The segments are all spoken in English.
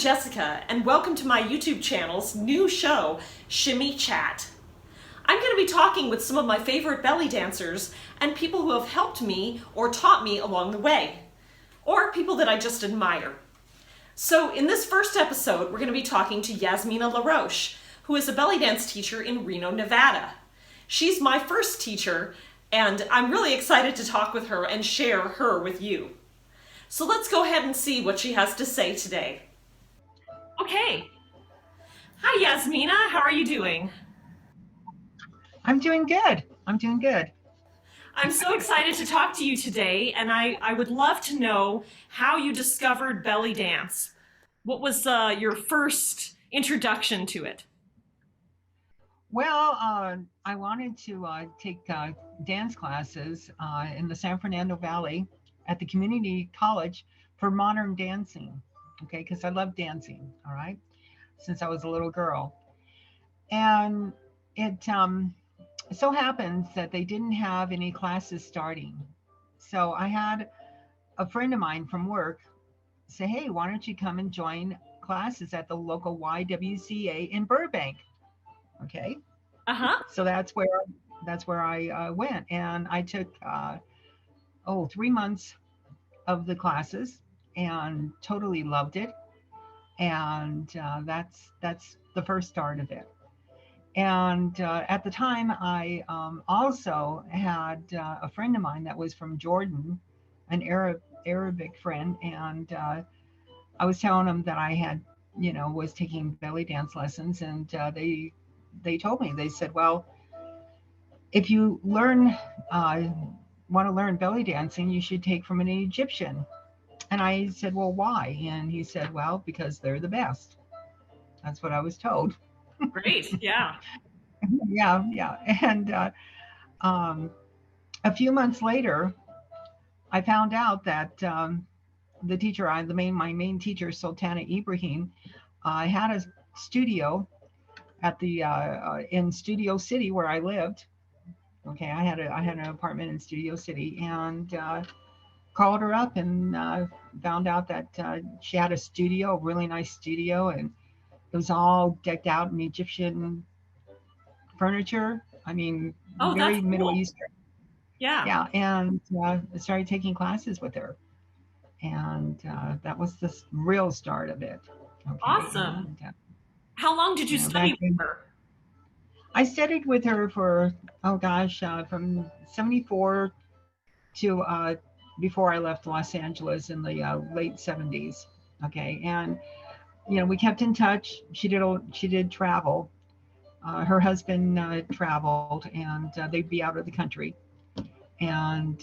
Jessikah, and welcome to my YouTube channel's new show, Shimmy Chat. I'm going to be talking with some of my favorite belly dancers and people who have helped me or taught me along the way, or people that I just admire. So in this first episode, we're going to be talking to Yasmina La Roche, who is a belly dance teacher in Reno, Nevada. She's my first teacher, and I'm really excited to talk with her and share her with you. So let's go ahead and see what she has to say today. Okay. Hi, Yasmina. How are you doing? I'm doing good. I'm so excited to talk to you today, and I would love to know how you discovered belly dance. What was your first introduction to it? Well, I wanted to take dance classes in the San Fernando Valley at the community college for modern dancing. Okay, because I love dancing, all right, since I was a little girl. And it so happens that they didn't have any classes starting. So I had a friend of mine from work say, hey, why don't you come and join classes at the local YWCA in Burbank? Okay. So that's where I went. And I took 3 months of the classes and totally loved it. And that's the first start of it. And at the time, I also had a friend of mine that was from Jordan, an Arabic friend, and I was telling him that I had, was taking belly dance lessons, and they told me, they said, well, if you want to learn belly dancing, you should take from an Egyptian. And I said, well, why? And he said, well, because they're the best. That's what I was told. Great, yeah. Yeah. And a few months later, I found out that the teacher, my main teacher, Sultana Ibrahim, had a studio at the in Studio City where I lived. Okay, I had an apartment in Studio City, and called her up and found out that she had a studio, a really nice studio, and it was all decked out in Egyptian furniture. I mean, very Middle Eastern. Yeah. And I started taking classes with her, and that was the real start of it. Okay. Awesome. And, how long did you study with her? I studied with her for from '74 to before I left Los Angeles in the late '70s. Okay, and we kept in touch. She did travel. Her husband traveled, and they'd be out of the country, and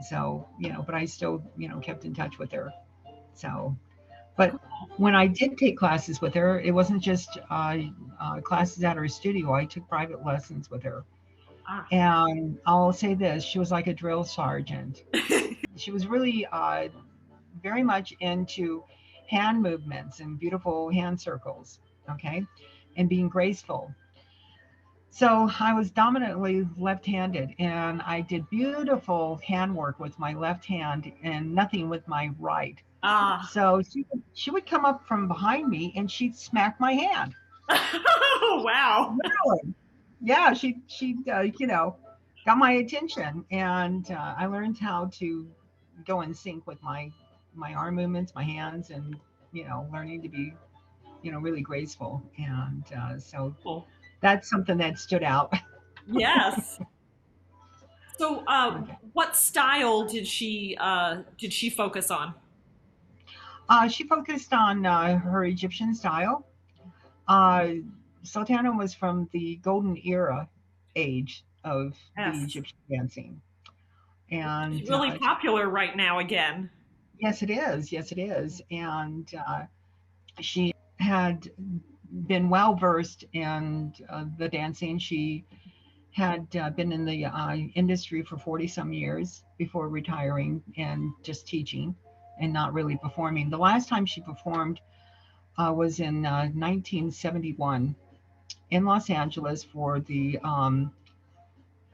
so but I still kept in touch with her. So, but when I did take classes with her, it wasn't just classes at her studio. I took private lessons with her. And I'll say this, she was like a drill sergeant. She was really very much into hand movements and beautiful hand circles, okay, and being graceful. So I was dominantly left-handed, and I did beautiful handwork with my left hand and nothing with my right. So she would come up from behind me and she'd smack my hand. Oh, wow. Really? Yeah, she got my attention, and I learned how to go in sync with my arm movements, my hands, and learning to be really graceful. And so cool. That's something that stood out. Yes. So what style did she focus on? She focused on her Egyptian style. Sultana was from the golden era age of the Egyptian dancing. And it's really popular right now again. Yes, it is. And she had been well versed in the dancing. She had been in the industry for 40 some years before retiring and just teaching and not really performing. The last time she performed was in 1971 in Los Angeles for the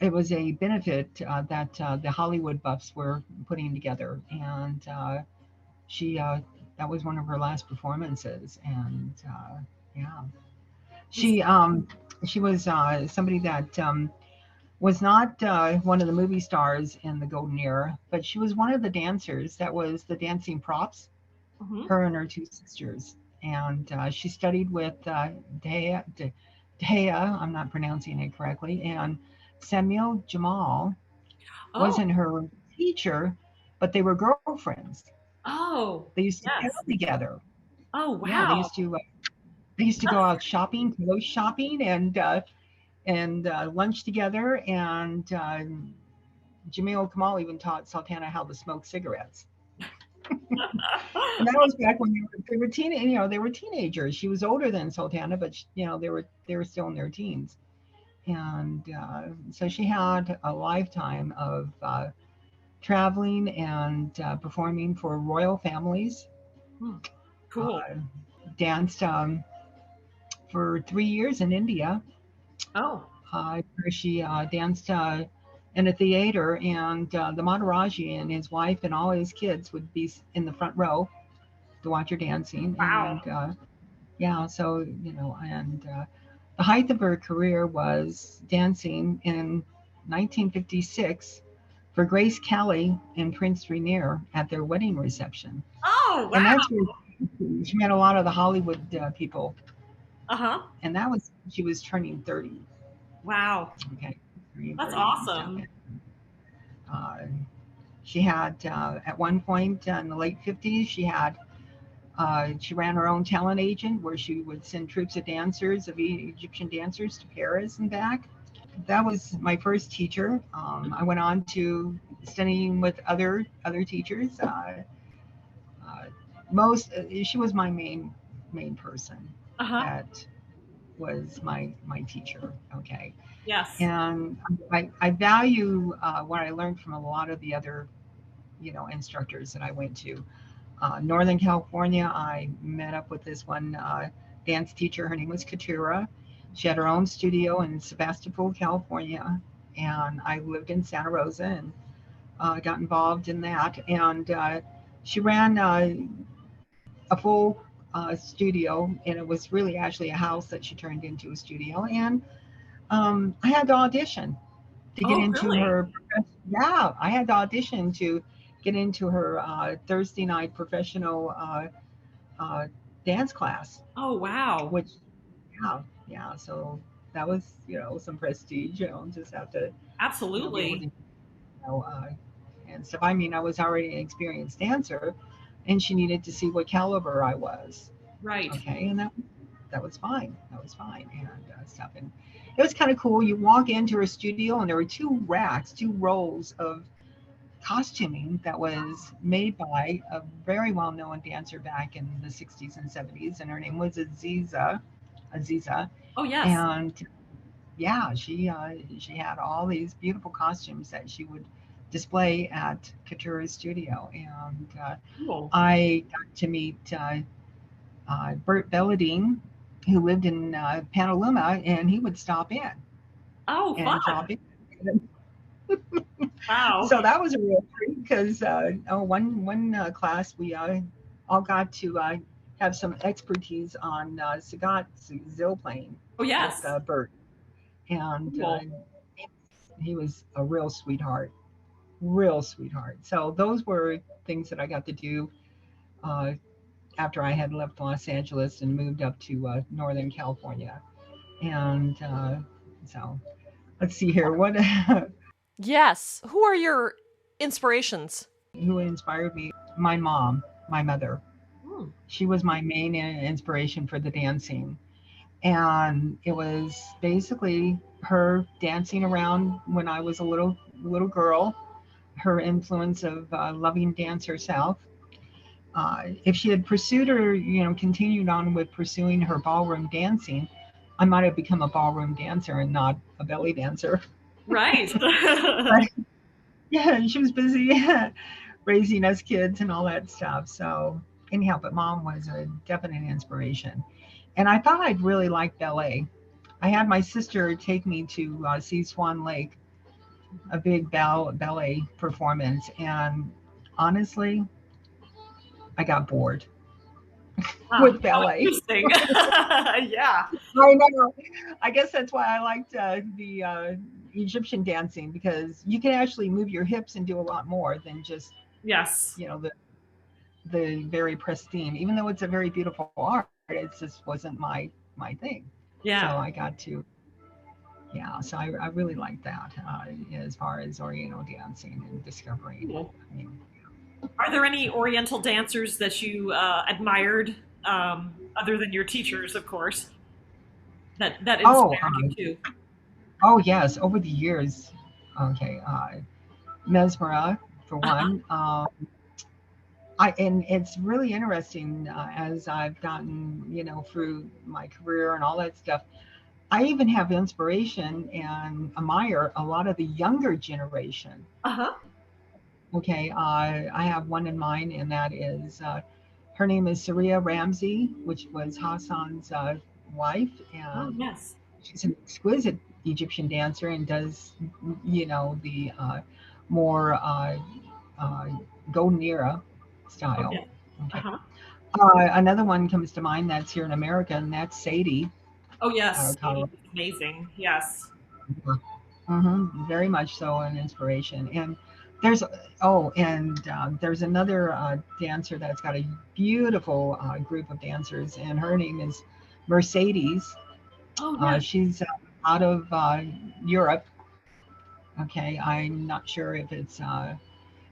it was a benefit that the Hollywood buffs were putting together, and she that was one of her last performances, and yeah, she she was somebody that was not one of the movie stars in the golden era, but she was one of the dancers that was the dancing props, Mm-hmm. her and her two sisters. And she studied with Dea, I'm not pronouncing it correctly, and Samuel Jamal Oh, wasn't her teacher, but they were girlfriends. oh, They used to pair yes. together. Oh, Yeah, wow. they used to go That's, out shopping, clothes shopping, and lunch together. And Jamil Kamal even taught Sultana how to smoke cigarettes. And that was back when they were teenagers. She was older than Sultana, but they were still in their teens. And so she had a lifetime of traveling and performing for royal families. hmm, cool. Uh, Danced for 3 years in India, Oh, where she danced in a theater, and the Maharaji and his wife and all his kids would be in the front row to watch her dancing. wow. And yeah, so and the height of her career was dancing in 1956 for Grace Kelly and Prince Rainier at their wedding reception, Oh, and wow. that's where she met a lot of the Hollywood people, Uh-huh. and that was she was turning 30. Wow. Okay, turning That's 30 and stuff. awesome. Uh, she had at one point in the late 50s, she ran her own talent agent where she would send troops of dancers, of Egyptian dancers, to Paris and back. That was my first teacher. I went on to studying with other teachers. Uh, she was my main person Uh-huh. that was my teacher. Okay, Yes. and I value what I learned from a lot of the other instructors that I went to. Northern California, I met up with this one dance teacher. Her name was Katura. She had her own studio in Sebastopol, California, and I lived in Santa Rosa and got involved in that. And she ran a full studio, and it was really actually a house that she turned into a studio. And I had to audition to get Oh, into really? her. Yeah, I had to audition to get into her Thursday night professional uh, dance class, Oh, wow. which yeah. So that was some prestige. Just have to be able to Absolutely. and stuff. I mean, I was already an experienced dancer, and she needed to see what caliber I was. Right. Okay, and that was fine. That was fine, and stuff. And it was kind of cool. You walk into her studio, and there were two rows of costuming that was made by a very well-known dancer back in the 60s and 70s, and her name was Aziza, Oh, yes. and yeah, she had all these beautiful costumes that she would display at Katura's studio, and Cool. I got to meet Bert Belladine, who lived in Petaluma, and he would stop in Oh, fun. and drop in. Wow. So that was a real treat because one class we all got to have some expertise on Sagat Zil playing Oh, with yes. Bert, and Cool. he was a real sweetheart. So those were things that I got to do uh, after I had left Los Angeles and moved up to Northern California, and so let's see here what. Yes. Who are your inspirations? Who inspired me? My mom, my mother. Hmm. She was my main inspiration for the dancing. And it was basically her dancing around when I was a little girl, her influence of loving dance herself. If she had pursued continued on with pursuing her ballroom dancing, I might have become a ballroom dancer and not a belly dancer. Right. But yeah, she was busy raising us kids and all that stuff. So anyhow, but mom was a definite inspiration. And I thought I'd really like ballet. I had my sister take me to see Swan Lake, a big ballet performance. And honestly, I got bored Wow, with how ballet. interesting. Yeah. I know. I guess that's why I liked the Egyptian dancing, because you can actually move your hips and do a lot more than just, Yes. the very pristine. Even though it's a very beautiful art, it just wasn't my thing. So Yeah. I got to, yeah. So I really like that as far as Oriental dancing and discovering. Cool. I mean, Are there any Oriental dancers that you admired, other than your teachers, of course, that oh, inspired you too? oh yes. Over the years, okay. Mesmera for Uh-huh. one. And it's really interesting as I've gotten, through my career and all that stuff. I even have inspiration and admire a lot of the younger generation. Uh-huh. Okay, I have one in mind, and that is her name is Saria Ramsey, which was Hassan's wife, Oh, and yes. she's an exquisite Egyptian dancer and does, the more uh, golden era Oh, style. yeah. Okay. Uh-huh. Another one comes to mind that's here in America, and that's Sadie Oh, out yes. of It Colorado. is amazing. Yes. Very much so an inspiration. And there's there's another dancer that's got a beautiful group of dancers, and her name is Mercedes. Oh, yes. She's out of Europe. Okay, I'm not sure if it's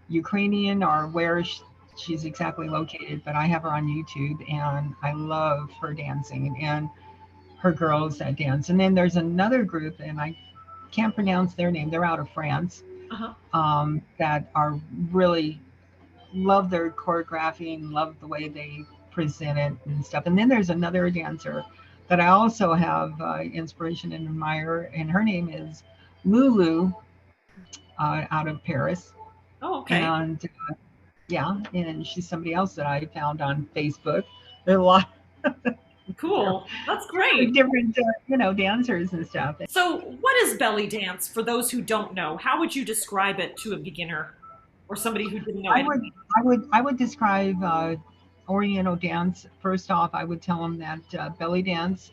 Ukrainian or where she's exactly located, but I have her on YouTube, and I love her dancing and her girls that dance. And then there's another group, and I can't pronounce their name. They're out of France, Uh-huh. that are really love their choreography and love the way they present it and stuff. And then there's another dancer that I also have inspiration and admire, and her name is Lulu, out of Paris. Oh, okay. And yeah, and she's somebody else that I found on Facebook. There are a lot Cool. That's of great. different, dancers and stuff. So, what is belly dance for those who don't know? How would you describe it to a beginner or somebody who didn't know I would, anything? I would describe Oriental dance. First off, I would tell them that belly dance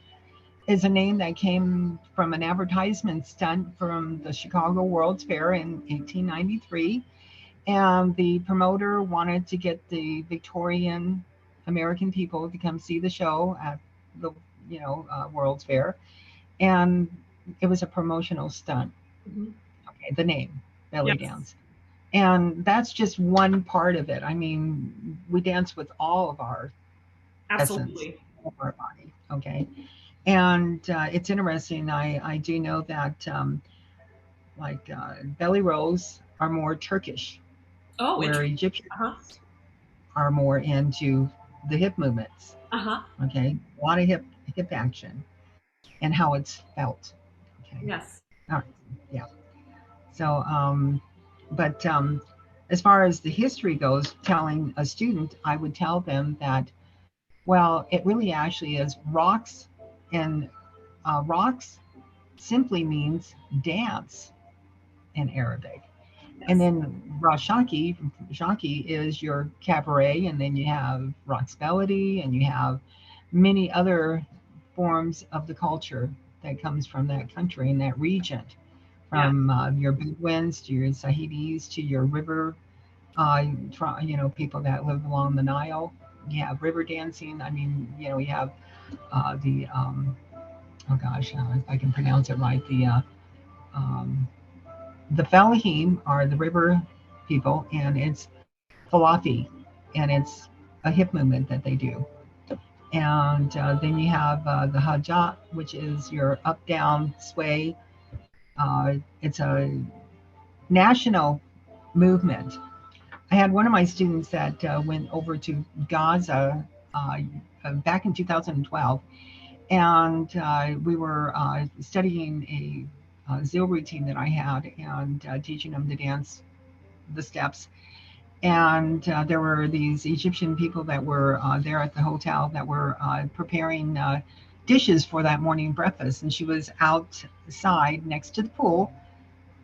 is a name that came from an advertisement stunt from the Chicago World's Fair in 1893, and the promoter wanted to get the Victorian American people to come see the show at the World's Fair, and it was a promotional stunt. Mhm. Okay, the name belly Yes, dance, and that's just one part of it. I mean, we dance with all of our essence absolutely. of our body. Okay, and it's interesting. I do know that like belly rolls are more Turkish, Oh, where interesting. Egyptians Uh-huh. are more into the hip movements. Uh-huh. Okay, a lot of hip action and how it's felt. Okay, Yes. all right, yeah. So, but as far as the history goes, telling a student, I would tell them that, well, it really actually is rocks, and rocks simply means dance in Arabic. And Yes. then Shaki is your cabaret, and then you have Rock's Melody, and you have many other forms of the culture that comes from that country and that region, Yeah. from your Bedouins to your Sahidis to your river, people that live along the Nile. You have river dancing. I mean, you have the oh gosh, if I can pronounce it right, um, the Fellaheen are the river people, and it's Falafi, and it's a hip movement that they do. And then you have the Hajat, which is your up down sway. It's a national movement. I had one of my students that went over to Gaza back in 2012, And we were studying a Zil routine that I had and teaching them to dance the steps. And there were these Egyptian people that were there at the hotel that were preparing dishes for that morning breakfast. And she was outside next to the pool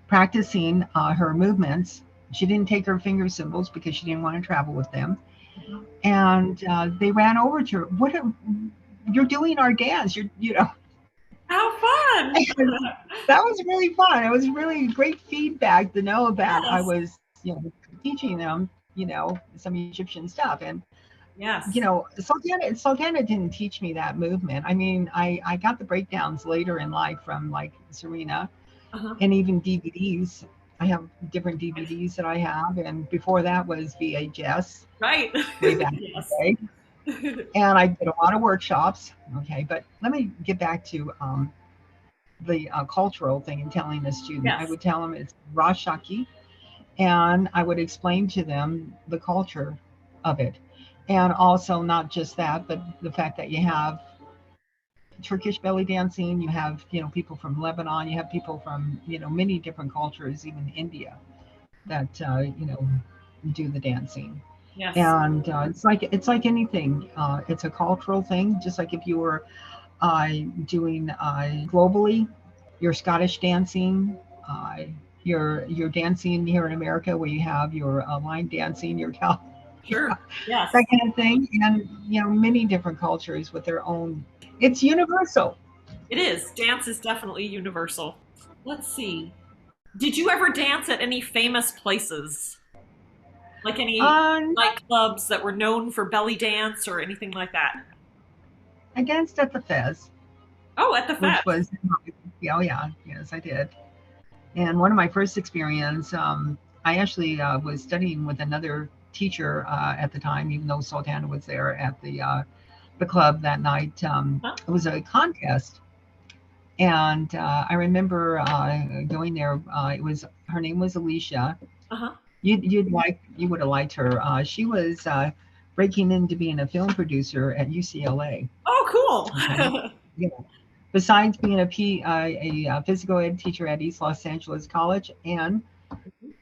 practicing her movements. She didn't take her finger cymbals because she didn't want to travel with them. Mhm. And they ran over to her. You're doing our dance. How fun! That was really fun. It was really great feedback to know that I Yes. was, teaching them, some Egyptian stuff. And Yes. Sultana didn't teach me that movement. I mean, I got the breakdowns later in life from like Serena Uh-huh. and even DVDs. I have different DVDs that I have, and before that was VHS Right. way back in the Yes. day. And I did a lot of workshops. Okay, but let me get back to the cultural thing and telling a student. I Yes. would tell them it's Rashaki, and I would explain to them the culture of it. And also, not just that, but the fact that you have Turkish belly dancing, you have, people from Lebanon, you have people from, many different cultures, even India, that, do the dancing. Yes. And it's like anything. It's a cultural thing, just like if you were doing globally, your Scottish dancing, uh, your dancing here in America, where you have your line dancing, your Sure. that Yes. kind of thing, and many different cultures with their own. It's universal. It is. Dance is definitely universal. Let's see. Did you ever dance at any famous places? Like any Not nightclubs that were known for belly dance or anything like that? against at the Fez, Oh, at the which fest. was, yeah, oh yeah, yes, I did. And one of my first experience, I actually was studying with another teacher at the time, even though Sultana was there at the club that night. Huh? It was a contest, and I remember going there. It was her name was Alicia. Uh-huh. You would have liked her. She was breaking into being a film producer at UCLA. Oh, Okay, cool. yeah. Besides being a physical ed teacher at East Los Angeles College, and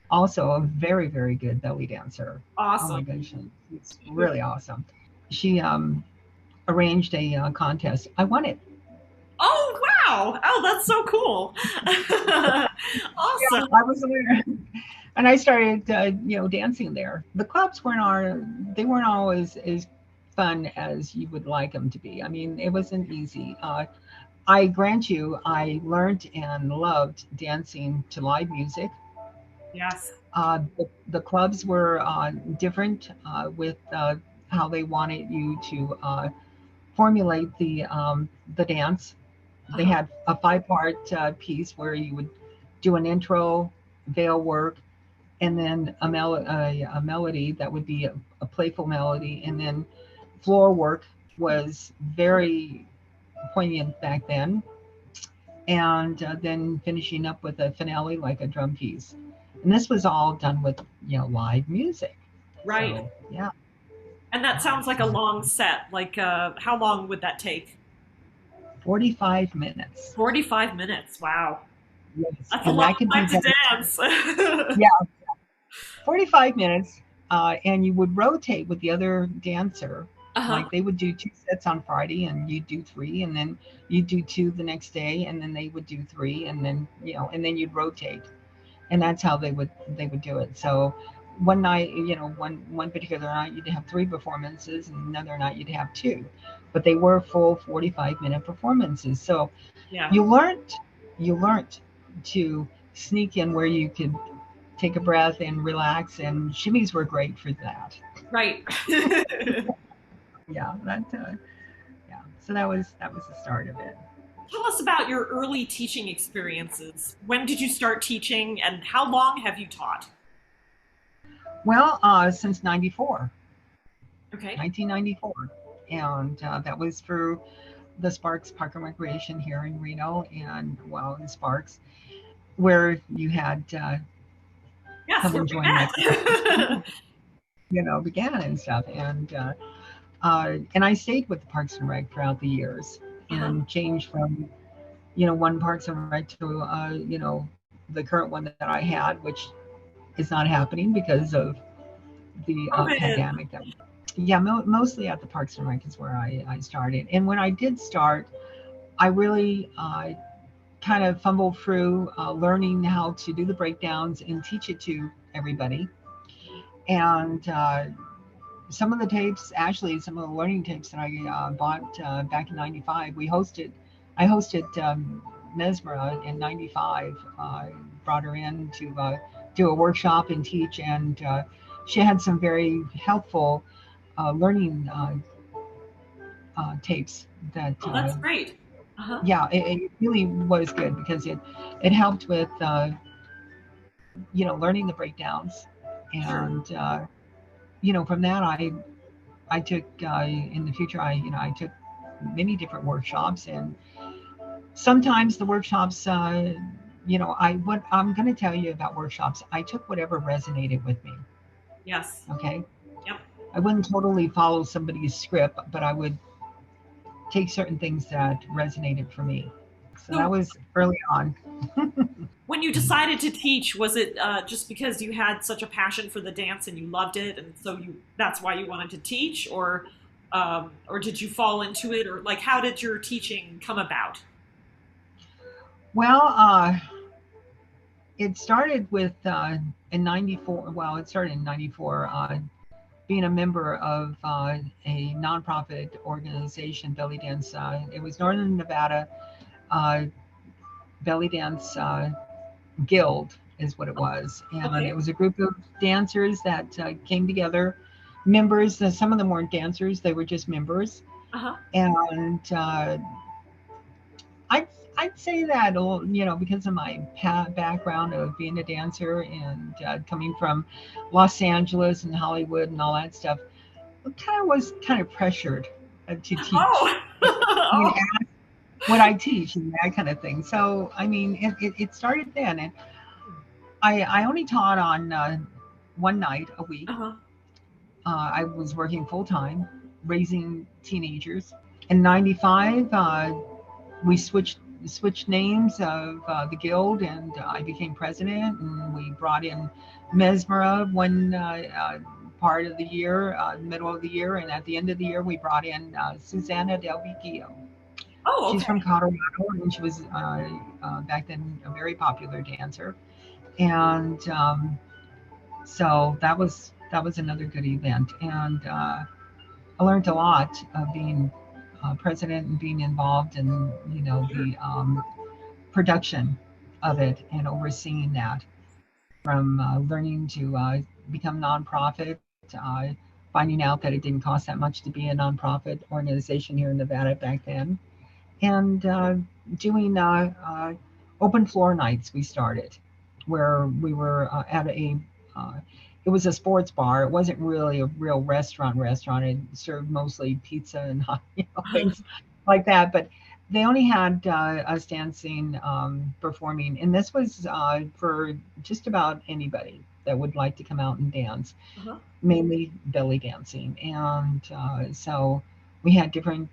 also a very, very good belly dancer. Oh my Awesome. gosh, it's really awesome. She arranged a contest. I won it. Oh, wow. Oh, that's so cool. Awesome. Yeah, I was the winner, and I started, dancing there. The clubs they weren't always as fun as you would like them to be. I mean, it wasn't easy. I grant you, I learned and loved dancing to live music. Yes. The clubs were different with how they wanted you to formulate the dance. They Uh-huh. had a five-part piece where you would do an intro, veil work, and then a melody that would be a playful melody, and then floor work was very poignant back then, and then finishing up with a finale like a drum piece. And this was all done with live music. Right. So yeah, And that sounds like a so long set. Like, how long would that take? 45 minutes. 45 minutes. Wow. Yes, That's a and long that could be time to done. dance. Yeah, 45 minutes, and you would rotate with the other dancer. Uh-huh. Like they would do two sets on Friday, and you'd do three, and then you'd do two the next day, and then they would do three, and then and then you'd rotate, and that's how they would do it. So one night, one particular night, you'd have three performances, and another night you'd have two, but they were full 45-minute performances. So Yeah. you learned to sneak in where you could take a breath and relax, and shimmies were great for that. Right. Yeah, yeah. So that was the start of it. Tell us about your early teaching experiences. When did you start teaching and how long have you taught? Well, since 94, Okay. 1994, and that was for the Sparks Park and Recreation here in Reno, and well, in Sparks, where you had Yes, come where and we join my met. began and stuff, and I stayed with the Parks and Rec throughout the years. Uh-huh. and change from, one Parks and Rec to, the current one that I had, which is not happening because of the COVID. pandemic. Yeah, mostly at the Parks and Rec is where I started. And when I did start, I really kind of fumbled through learning how to do the breakdowns and teach it to everybody. And some of the tapes, actually, some of the learning tapes that I bought back in '95, I hosted Mesmera in '95. Brought her in to do a workshop and teach, and she had some very helpful learning tapes that Oh, that's great. Uh-huh. yeah, it really was good because it helped with learning the breakdowns. Sure. And from that I took in the future I took many different workshops. And sometimes the workshops I what I'm going to tell you about workshops, I took whatever resonated with me. Yes. Okay, Yep. I wouldn't totally follow somebody's script, but I would take certain things that resonated for me. So that So was early on. when you decided to teach, was it just because you had such a passion for the dance and you loved it, and so that's why you wanted to teach, or did you fall into it, or like how did your teaching come about? Well, it started with in '94. Well, it started in '94. Being a member of a nonprofit organization, Bellydance. It was Northern Nevada uh, Bellydance Guild, is what it was, and it Okay. was a group of dancers that came together. Members. Some of them weren't dancers; they were just members, Uh-huh. and I'd, I'd say that, because of my background of being a dancer and coming from Los Angeles and Hollywood and all that stuff, I kind of pressured to teach. Oh. Being Oh. asked what I teach and that kind of thing. So, I mean, it started then. And I only taught on one night a week. Uh-huh. I was working full time, raising teenagers. In '95, we switched names of the guild, and I became president. And we brought in Mesmera one part of the year, middle of the year, and at the end of the year, we brought in Susana Del Vecchio. Oh, She's okay. from Colorado, and she was back then a very popular dancer. And so that was another good event, and I learned a lot of being president and being involved in Sure. the production of it and overseeing that, from learning to become nonprofit, finding out that it didn't cost that much to be a nonprofit organization here in Nevada back then, and doing open floor nights. We started where we were at a it was a sports bar. It wasn't really a real restaurant. It served mostly pizza and things like that. But they only had us dancing, performing, and this was for just about anybody that would like to come out and dance, Uh-huh. mainly belly dancing. And so we had different,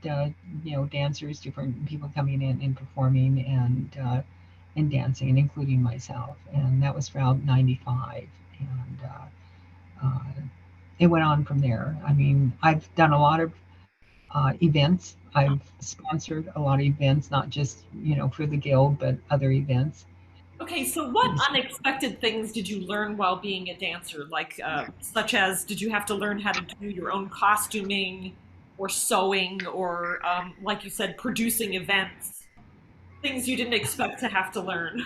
dancers, different people coming in and performing and dancing, including myself. And that was throughout '95. And uh, it went on from there. I mean, I've done a lot of events. I've sponsored a lot of events, not just, for the guild, but other events. Okay, so what unexpected things did you learn while being a dancer? Like, such as, did you have to learn how to do your own costuming or sewing or, like you said, producing events? Things you didn't expect to have to learn.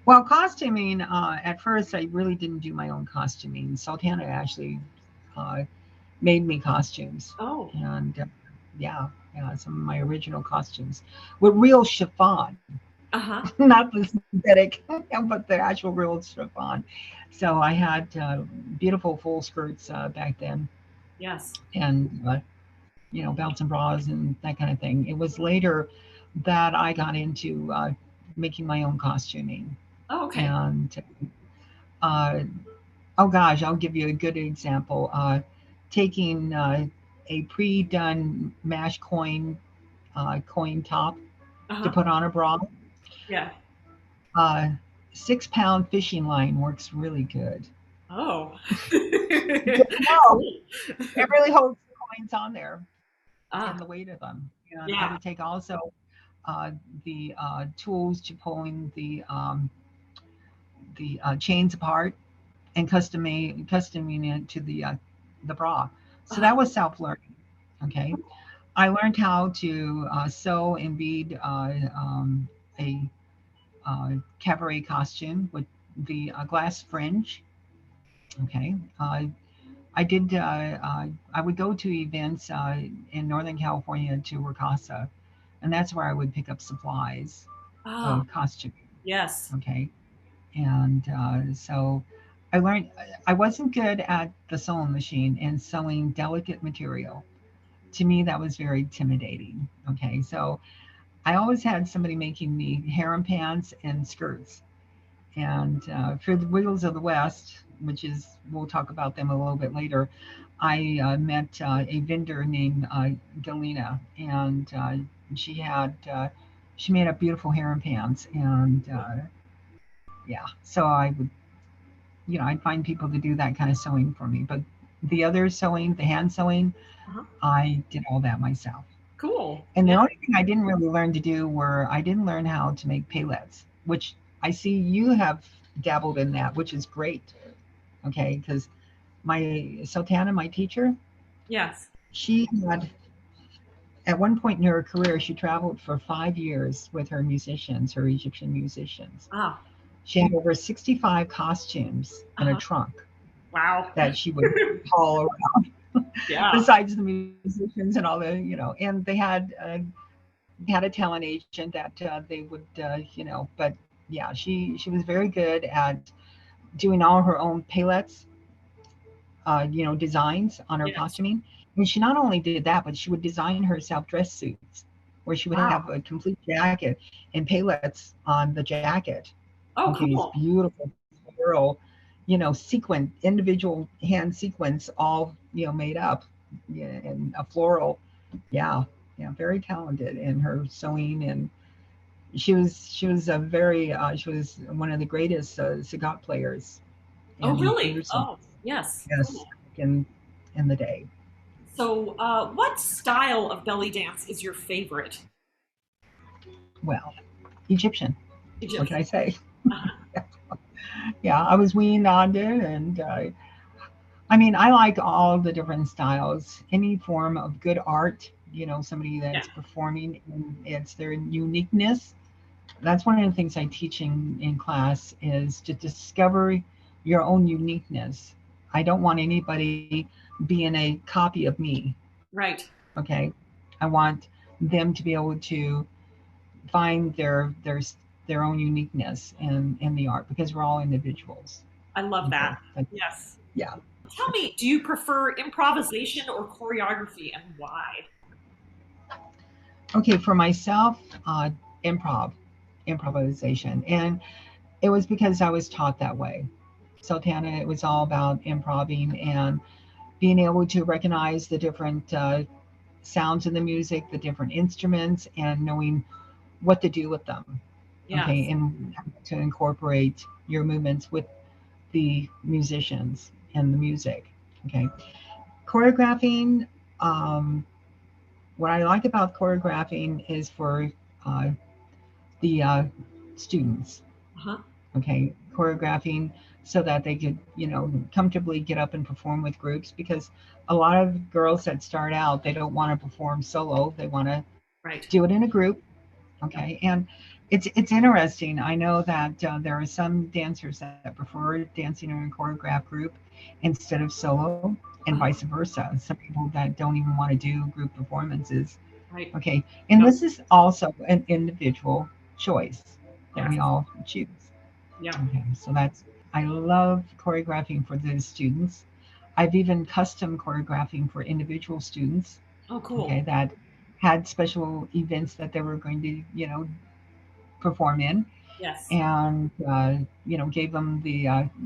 Well, costuming, at first, I really didn't do my own costuming. Sultana actually uh, made me costumes. Oh, And yeah, yeah, some of my original costumes with real chiffon, uh-huh. not the synthetic, but the actual real chiffon. So I had beautiful full skirts back then, Yes. and belts and bras and that kind of thing. It was later that I got into making my own costuming. Oh, okay. And uh, oh gosh, I'll give you a good example. Taking a pre-done mash coin top to Uh-huh. put on a bra. Yeah. Uh, 6 pound fishing line works really good. Oh. No, Cool. it really holds the coins on there Ah, and the weight of them. And I yeah. would take also the tools to pulling the chains apart and customing it to the bra. So Uh-huh. that was self learning. Okay, I learned how to sew and bead a cabaret costume with the glass fringe. Okay, I did. I would go to events in Northern California to Rakassah, and that's where I would pick up supplies Ah, of costume. yes. Okay, and so I learned. I wasn't good at the sewing machine and sewing delicate material. To me, that was very intimidating. Okay, so I always had somebody making me harem pants and skirts. And for the Wiggles of the West, which is, we'll talk about them a little bit later, I met a vendor named Galina, and she made up beautiful harem pants. And yeah, so I would, I'd find people to do that kind of sewing for me. But the other sewing, the hand sewing, Uh-huh. I did all that myself. Cool. And the Yeah. only thing I didn't really learn to do were I didn't learn how to make palettes, which I see you have dabbled in that, which is great. Okay, because my Sultana, my teacher, Yes. she had at one point in her career, she traveled for 5 years with her musicians, her Egyptian musicians. Ah. She had over 65 costumes in a Uh-huh. trunk Wow. that she would haul around, Yeah. besides the musicians and all the, and they had a talent agent that they would, but yeah, she was very good at doing all her own palettes, designs on her Yes. costuming. And she not only did that, but she would design herself dress suits where she would have Wow. a complete jacket and palettes on the jacket. Oh, Okay, these cool. beautiful floral, sequin, individual hand sequins, all made up, yeah, and a floral. Yeah, yeah, very talented in her sewing, and she was a very she was one of the greatest Sagat players Oh, in really? Jerusalem. Oh, yes. Yes, Cool. in the day. So, what style of belly dance is your favorite? Well, Egyptian. What can Egyptian. I say? Uh-huh. Yeah, I was weaned on it, and I mean, I like all the different styles. Any form of good art, somebody Yeah. that's performing, and it's their uniqueness. That's one of the things I teach in class is to discover your own uniqueness. I don't want anybody being a copy of me. Right. Okay, I want them to be able to find their own uniqueness in the art because we're all individuals. I love that. Okay, but Yes. yeah. Tell me, do you prefer improvisation or choreography and why? Okay, for myself, improv, improvisation, and it was because I was taught that way. So Tana, it was all about improving and being able to recognize the different sounds in the music, the different instruments, and knowing what to do with them. Okay, Yes. and to incorporate your movements with the musicians and the music. Okay, choreographing. Um, what I like about choreographing is for uh, the students. Uh-huh. Okay, choreographing so that they could, comfortably get up and perform with groups because a lot of girls that start out, they don't want to perform solo. They want to Right. do it in a group. Yep. Okay, and it's interesting. I know that there are some dancers that prefer dancing in a choreographed group instead of solo, and Uh-huh. vice versa. Some people that don't even want to do group performances. Right. Okay, and Yep. this is also an individual choice that we Yes. all choose. Yeah. Okay, so that's I love choreographing for the students. I've even custom choreographing for individual students. Oh, Okay, cool. that had special events that they were going to, perform in, Yes. and gave them the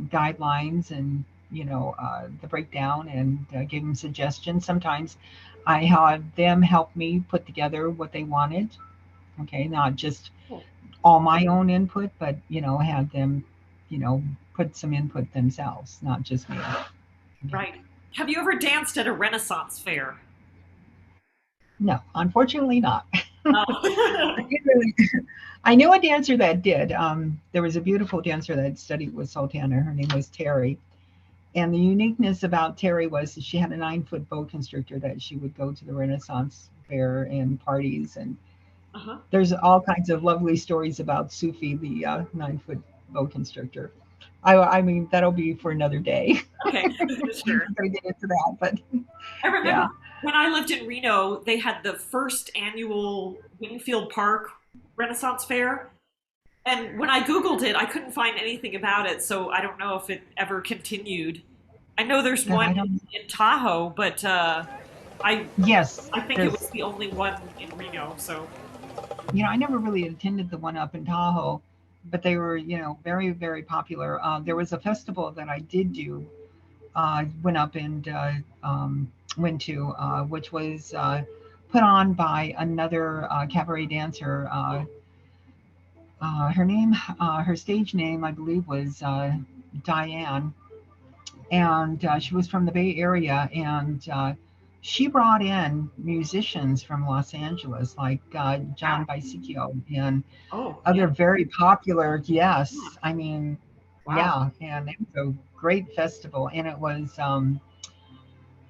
guidelines and the breakdown, and gave them suggestions. Sometimes I had them help me put together what they wanted. Okay, not just Cool. all my own input, but have them, put some input themselves, not just me. Okay. Right. Have you ever danced at a Renaissance fair? No, unfortunately not. I Oh. didn't really. I knew a dancer that did. There was a beautiful dancer that studied with Sultana. Her name was Terry. And the uniqueness about Terry was that she had a 9-foot bow constrictor that she would go to the Renaissance fair and parties. And Uh-huh. there's all kinds of lovely stories about Sufi, the 9-foot bow constrictor. I mean, that'll be for another day. Okay, We're sure. not going to get into that, but I remember yeah. when I lived in Reno, they had the first annual Wingfield Park Renaissance Fair. And when I Googled it, I couldn't find anything about it, so I don't know if it ever continued. I know there's And one I don't. in Tahoe, but I Yes, I think it was there's. the only one in Reno. So, I never really attended the one up in Tahoe, but they were, very, very popular. There was a festival that I did do, went up and went to, which was put on by another cabaret dancer. Her stage name, I believe, was Diane, and she was from the Bay Area, and she brought in musicians from Los Angeles, like wow. John Bisikio and Oh, yeah. other very popular. Yeah. Yes, I mean, Wow. yeah, and it was a great festival, and it was.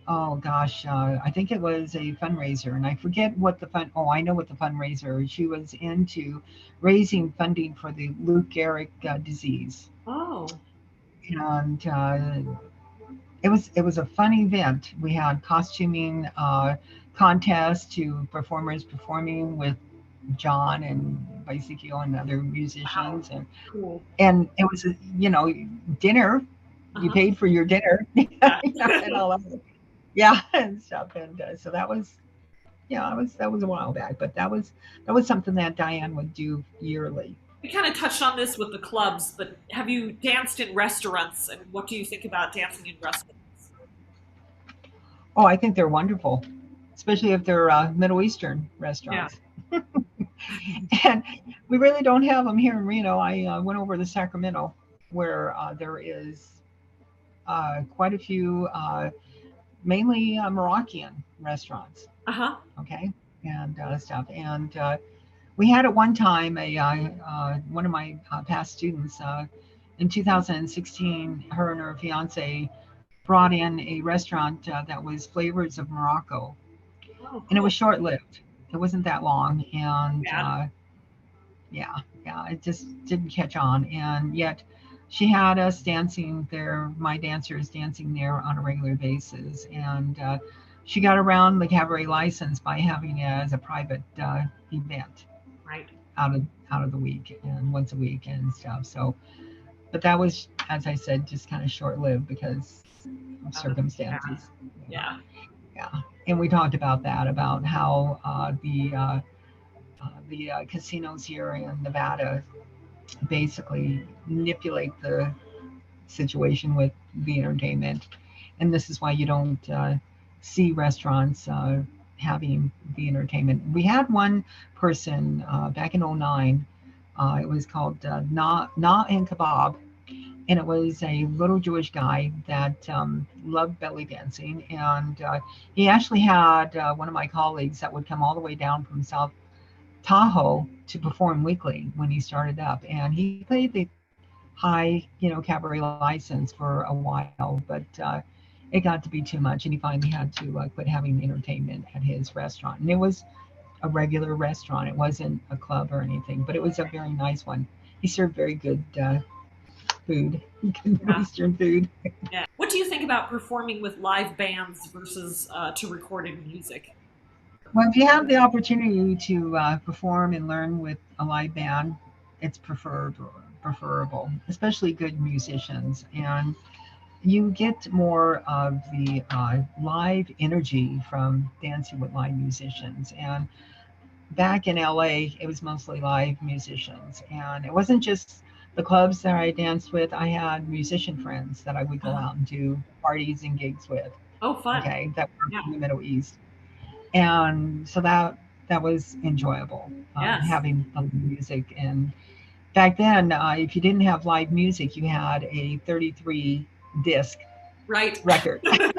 Oh gosh, I think it was a fundraiser, and I forget what the fund. Oh, I know what the fundraiser. She was into raising funding for the Lou Gehrig disease, Oh, and it was a fun event. We had costuming contests to performers performing with John and Bicycle and other wow. musicians, and Cool. and it was dinner. You Uh-huh. paid for your dinner, Yeah. and all that. Yeah, and stuff. And so that was, yeah, that was a while back, but that was something that Diane would do yearly. We kind of touched on this with the clubs, but have you danced in restaurants, and what do you think about dancing in restaurants? Oh, I think they're wonderful, especially if they're Middle Eastern Yeah. restaurants. And we really don't have them here in Reno. I went over to Sacramento, where there is quite a few, mainly Moroccan restaurants. Uh-huh. Okay, and stuff. And we had at one time one of my past students in 2016. Her and her fiance brought in a restaurant that was flavors of Morocco, Oh, and it cool. was short lived. It wasn't that long, and Bad. yeah, yeah, it just didn't catch on. And yet, she had us dancing there, my dancers dancing there on a regular basis, and she got around the cabaret license by having it as a private event Right. out of the week and once a week and stuff. So, but that was, as I said, just kind of short lived because of Uh, yeah. circumstances. Yeah, Yeah. yeah. And we talked about that, about how the casinos here in Nevada basically manipulate the situation with the entertainment, and this is why you don't see restaurants having the entertainment. We had one person back in '09. It was called Na and Kebab, and it was a little Jewish guy that loved belly dancing. And he actually had one of my colleagues that would come all the way down from South Tahoe to perform weekly when he started up. And he played the high, cabaret license for a while, but it got to be too much, and he finally had to quit having entertainment at his restaurant. And it was a regular restaurant; it wasn't a club or anything, but it was a very nice one. He served very good food, good Yeah. Eastern food. Yeah. What do you think about performing with live bands versus to recorded music? Well, if you have the opportunity to perform and learn with a live band, it's preferable, especially good musicians, and you get more of the live energy from dancing with live musicians. And back in LA, it was mostly live musicians, and it wasn't just the clubs that I danced with. I had musician friends that I would go Uh-huh. out and do parties and gigs with. Oh, fun. Okay, that were Yeah. from the Middle East. And so that was enjoyable, Yes. having the music. And back then, if you didn't have live music, you had a 33 disc Right. record Yes.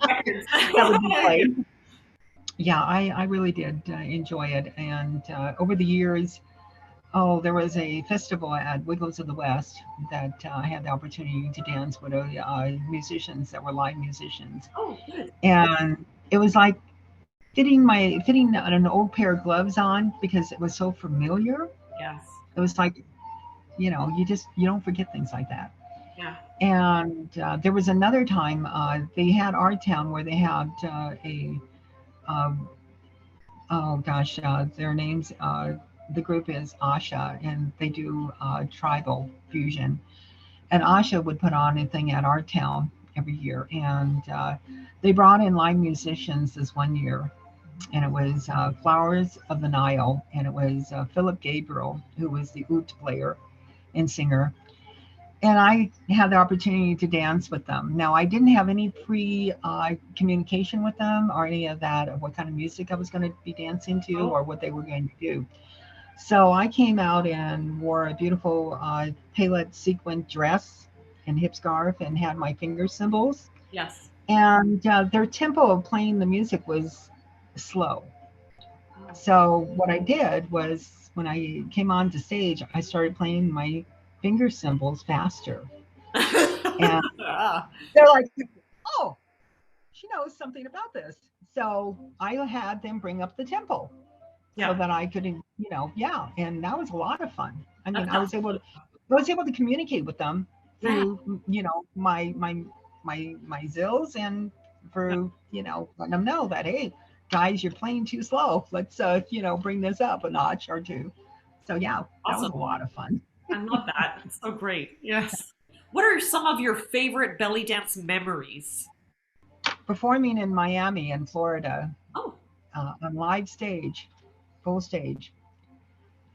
Records. that would be Yeah. played. Yeah, I really did enjoy it. And over the years, oh, there was a festival at Wiggles of the West that I had the opportunity to dance with musicians that were live musicians. Oh, good. And it was like fitting an old pair of gloves on because it was so familiar. Yes. It was like, you don't forget things like that. Yeah. And there was another time they had our town where they had uh, oh gosh, their names. The group is Asha, and they do tribal fusion. And Asha would put on a thing at our town every year, and they brought in live musicians this one year, and it was Flowers of the Nile, and it was Philip Gabriel, who was the oud player and singer. And I had the opportunity to dance with them. Now, I didn't have any pre communication with them or any of that of what kind of music I was going to be dancing to Oh, or what they were going to do. So I came out and wore a beautiful palet sequin dress and hip scarf and had my finger cymbals. yes. And their tempo of playing the music was slow. Oh. So what I did was when I came onto stage, I started playing my finger cymbals faster. And Ah, they're like, oh, she knows something about this. So I had them bring up the tempo so yeah. that I could, yeah. And that was a lot of fun. I mean, That sounds I was able to communicate with them yeah. through, my zills and Yeah. through, letting them know that, hey, guys, you're playing too slow. Let's, bring this up a notch or two. So yeah, that was Awesome. a lot of fun. I love that. It's so great. Yes. What are some of your favorite belly dance memories? Performing in Miami and Florida Oh, on live stage, full stage.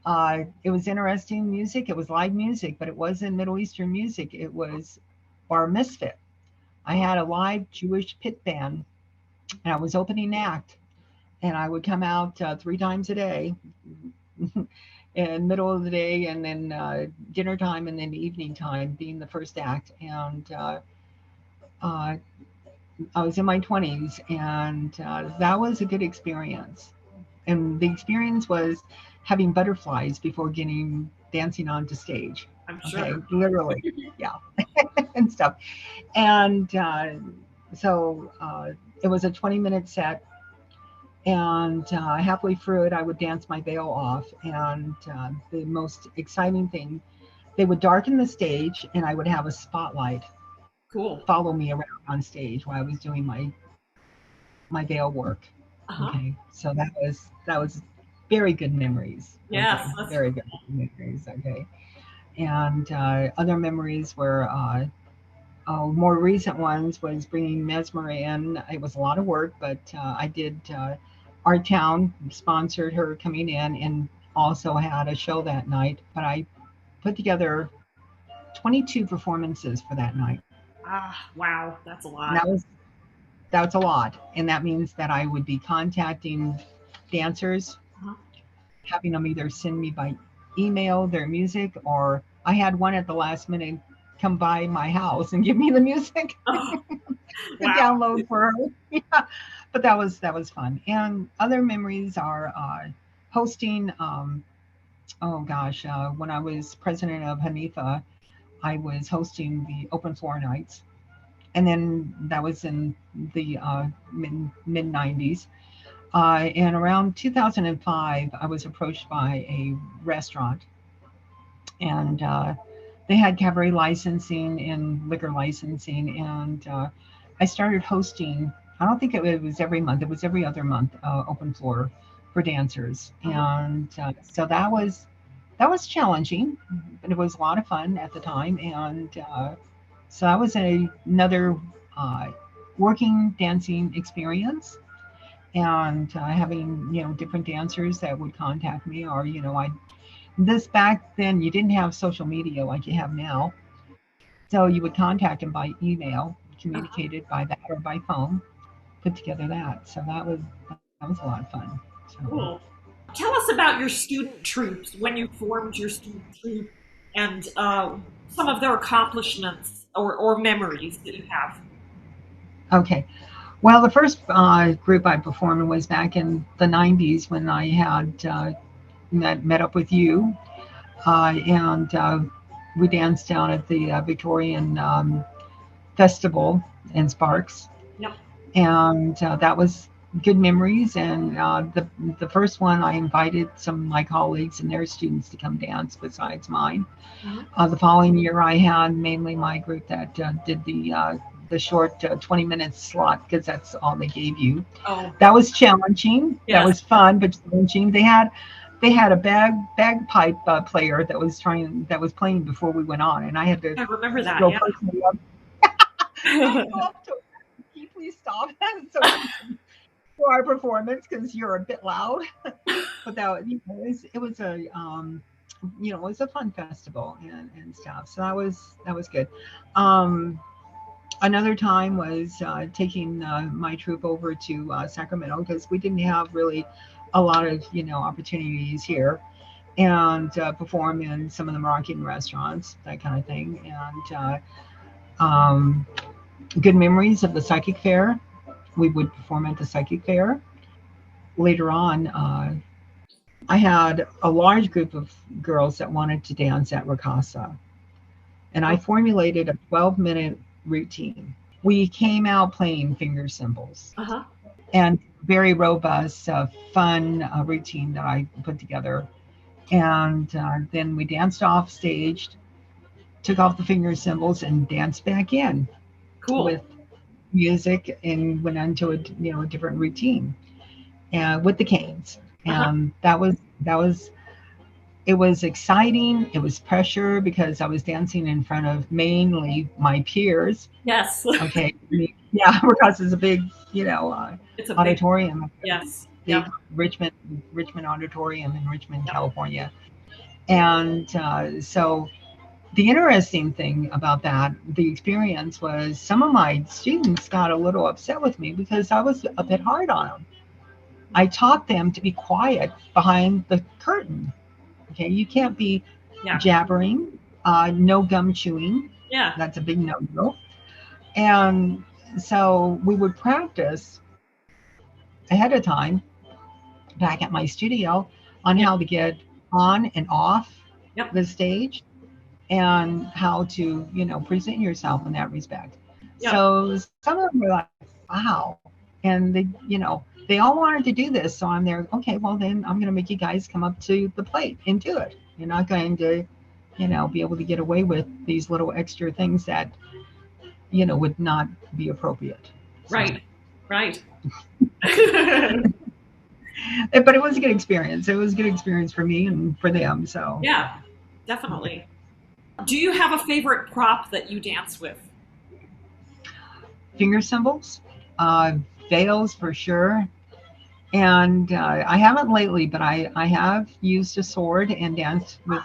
It was interesting music. It was live music, but it wasn't Middle Eastern music. It was Bar Misfit. I oh, had a live Jewish pit band, and I was opening act, and I would come out 3 times a day, in middle of the day, and then dinner time, and then evening time, being the first act. And uh, I was in my 20s, and that was a good experience. And the experience was having butterflies before getting dancing onto stage. I'm Okay, sure. literally, yeah, and stuff. And it was a 20-minute set, and halfway through it, I would dance my veil off. And the most exciting thing, they would darken the stage, and I would have a spotlight Cool. follow me around on stage while I was doing my veil work. Uh-huh. Okay, so that was very good memories. Yes. Okay, That's very good memories. Okay, and other memories were more recent ones was bringing Mesmer in. It was a lot of work, but I did. Our town sponsored her coming in and also had a show that night. But I put together 22 performances for that night. wow. That's a And lot. that's a lot, and that means that I would be contacting dancers, Uh-huh. having them either send me by email their music, or I had one at the last minute come by my house and give me the music Oh, to wow. download for her. Yeah, but that was fun. And other memories are hosting. Oh gosh, when I was president of Hanifa, I was hosting the open floor nights, and then that was in the mid 90s. And around 2005, I was approached by a restaurant, and they had cabaret licensing and liquor licensing, and I started hosting. I don't think it was every month; it was every other month, open floor for dancers, Uh-huh. and so that was challenging, but it was a lot of fun at the time, and so that was another uh, working dancing experience, and having different dancers that would contact me, or I this back then you didn't have social media like you have now, so you would contact them by email, Uh-huh. communicated by that or by phone, put together that. So that was a lot of fun. So. Cool. Tell us about your student troops, when you formed your student troop, and some of their accomplishments or memories that you have. Okay. Well, the first group I performed was back in the 90s when I had met up with you. And we danced down at the Victorian Festival in Sparks. Yep. And that was good memories. And the first one, I invited some of my colleagues and their students to come dance besides mine. Mhm. The following year, I had mainly my group that did the short 20 minute slot because that's all they gave you. Oh, That was challenging. That yes. was fun, but challenging. They had a bagpipe player that was playing before we went on, and I had to I remember that, go yeah. personally up. I had to go up to him. Can you please stop? So for our performance, because you're a bit loud. But that it was a it was a fun festival and stuff. So that was good. Um, Another time was taking my troupe over to Sacramento because we didn't have really a lot of opportunities here and perform in some of the Moroccan restaurants, that kind of thing. And good memories of the psychic fair. We would perform at the psychic fair. Later on, I had a large group of girls that wanted to dance at Rakassah, and I formulated a 12-minute routine. We came out playing finger cymbals Uh-huh. and very robust, fun routine that I put together. And then we danced off stage, took off the finger cymbals, and danced back in Cool. with music, and went into a different routine and with the canes. Uh-huh. And that was it was exciting. It was pressure because I was dancing in front of mainly my peers. Yes. Okay, yeah, because it's a big, It's a big, auditorium, yes. big Yep. Richmond auditorium in Richmond, Yep. California. And so the interesting thing about that, the experience was some of my students got a little upset with me because I was a bit hard on them. I taught them to be quiet behind the curtain. Okay, you can't be Yeah. jabbering, no gum chewing. Yeah. That's a big no-no. And so we would practice ahead of time back at my studio on Yep. how to get on and off Yep. the stage and how to, present yourself in that respect. Yep. So some of them were like, wow. And they all wanted to do this. So I'm there, okay, well then I'm going to make you guys come up to the plate and do it. You're not going to, be able to get away with these little extra things that, would not be appropriate. So, Right. Right. but it was a good experience. It was a good experience for me and for them. So Yeah, definitely. Do you have a favorite prop that you dance with? finger cymbals, veils for sure. And I haven't lately, but I have used a sword and danced with,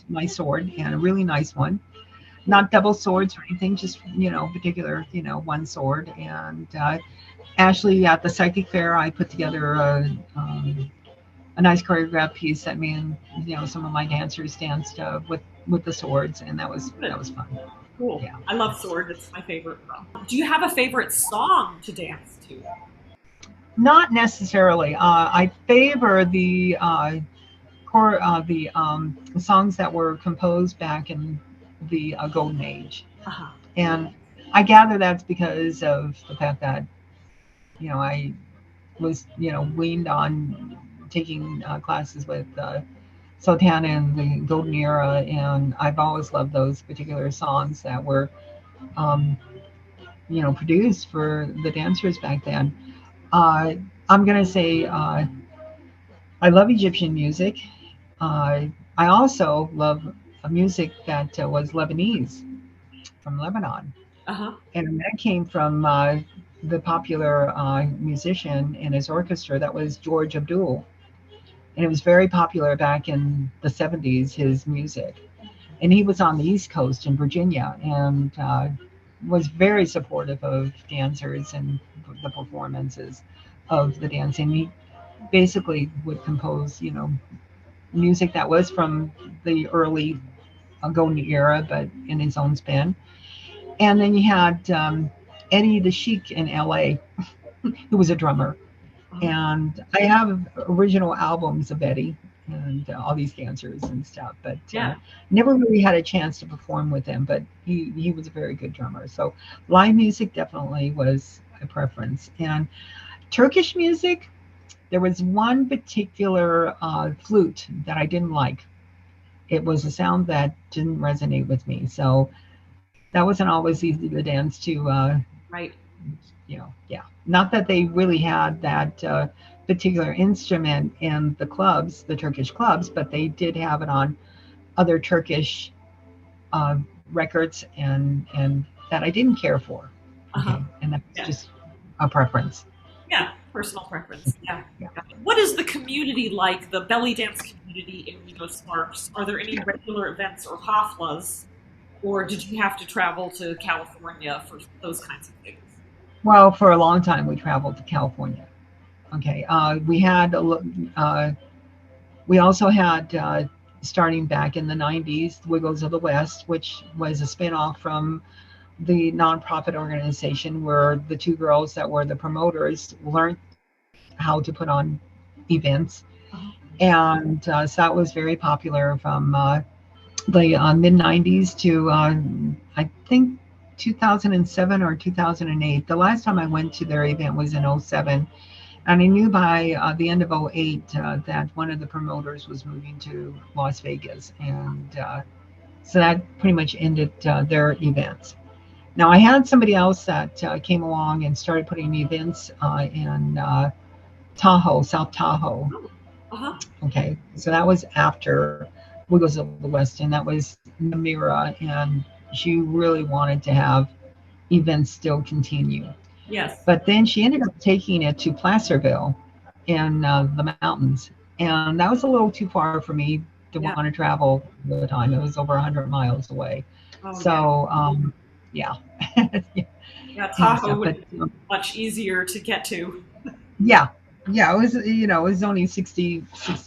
my sword, and a really nice one. Not double swords or anything, just, particular, one sword. And Ashley at the psychic fair, I put together a nice choreographed piece that me and, some of my dancers danced with the swords, and that was fun. Cool. Yeah. I love sword. It's my favorite prop. Do you have a favorite song to dance to? Not necessarily. I favor the songs that were composed back in the golden age, Uh-huh. and I gather that's because of the fact that I was weaned on taking classes with Sultana in the golden era, and I've always loved those particular songs that were um, produced for the dancers back then. Uh, I'm gonna say I love Egyptian music. I also love music that was Lebanese from Lebanon, Uh-huh. and that came from the popular musician and his orchestra that was George Abdul, and it was very popular back in the 70s. His music, and he was on the East Coast in Virginia, and was very supportive of dancers and the performances of the dancing. He basically would compose, music that was from the early golden era, but in his own spin. And then you had Eddie the Sheik in LA, who was a drummer. Uh-huh. And I have original albums of Eddie and all these dancers and stuff, but Yeah. never really had a chance to perform with him. But he was a very good drummer. So live music definitely was a preference. And Turkish music, there was one particular flute that I didn't like. It was a sound that didn't resonate with me. So that wasn't always easy to dance to. Right. Yeah. Not that they really had that particular instrument in the clubs, the Turkish clubs, but they did have it on other Turkish uh, records, and that I didn't care for. Uh-huh. Okay, and that's Yeah. just a preference. Yeah. Personal preference. Yeah. Yeah. Yeah. What is the community like, the belly dance community in Reno Sparks? Are there any regular events or haflas, or did you have to travel to California for those kinds of things? Well, for a long time, we traveled to California. Okay, we also had starting back in the '90s, Wiggles of the West, which was a spinoff from the nonprofit organization where the two girls that were the promoters learned how to put on events. Uh-huh. And so that was very popular from the mid 90s to I think 2007 or 2008. The last time I went to their event was in '07. And I knew by the end of '08 that one of the promoters was moving to Las Vegas. And so that pretty much ended their events. Now, I had somebody else that came along and started putting events in Tahoe, South Tahoe. Oh. Uh-huh. Okay, so that was after Wiggles of the West, and that was Namira, and she really wanted to have events still continue. Yes. But then she ended up taking it to Placerville in the mountains, and that was a little too far for me to want Yeah. to travel all the time. It was over 100 miles away. Oh, yeah. So, yeah. Yeah. And Tahoe stuff. But would be much easier to get to. yeah, yeah, it was, it was only 60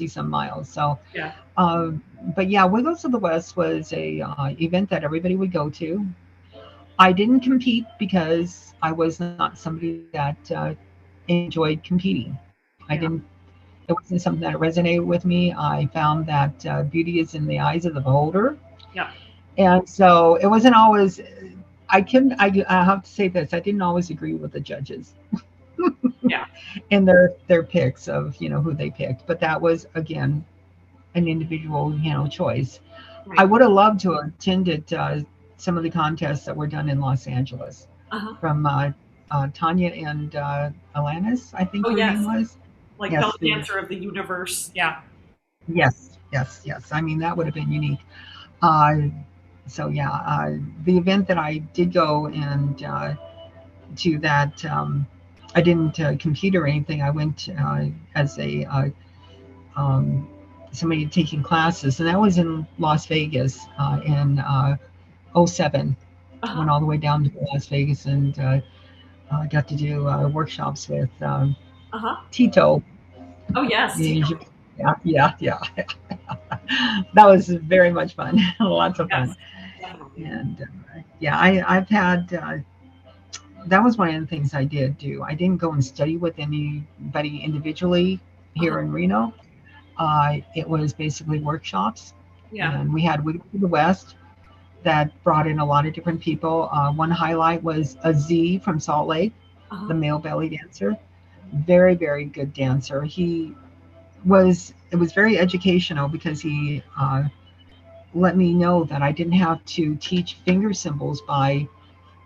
some miles. So, Yeah. but yeah, Wiggles of the West was a event that everybody would go to. I didn't compete because I was not somebody that enjoyed competing. I Yeah. didn't. It wasn't something that resonated with me. I found that beauty is in the eyes of the beholder, Yeah. and so it wasn't always. I can. I have to say this. I didn't always agree with the judges Yeah. and their picks of who they picked, but that was again an individual choice. I Right. would have loved to have attended some of the contests that were done in Los Angeles Uh-huh. from Tanya and Alanis, I think Oh, her name yes. was. Like Yes, belly dancer of the universe. Yeah. yes. I mean, that would have been unique. Uh, so yeah, the event that I did go and to that, I didn't compete or anything. I went as a um, somebody taking classes, and that was in Las Vegas in '07. Uh-huh. Went all the way down to Las Vegas and got to do workshops with Uh-huh. Tito. Oh, yes. Tito. Yeah. That was very much fun. Lots of fun. Yes. Definitely. And yeah, I've had, that was one of the things I did do. I didn't go and study with anybody individually Uh-huh. here in Reno. It was basically workshops. Yeah. And we had Week of the West that brought in a lot of different people. One highlight was a Z from Salt Lake, Uh-huh. the male belly dancer. Very, very good dancer. It was very educational because he let me know that I didn't have to teach finger symbols by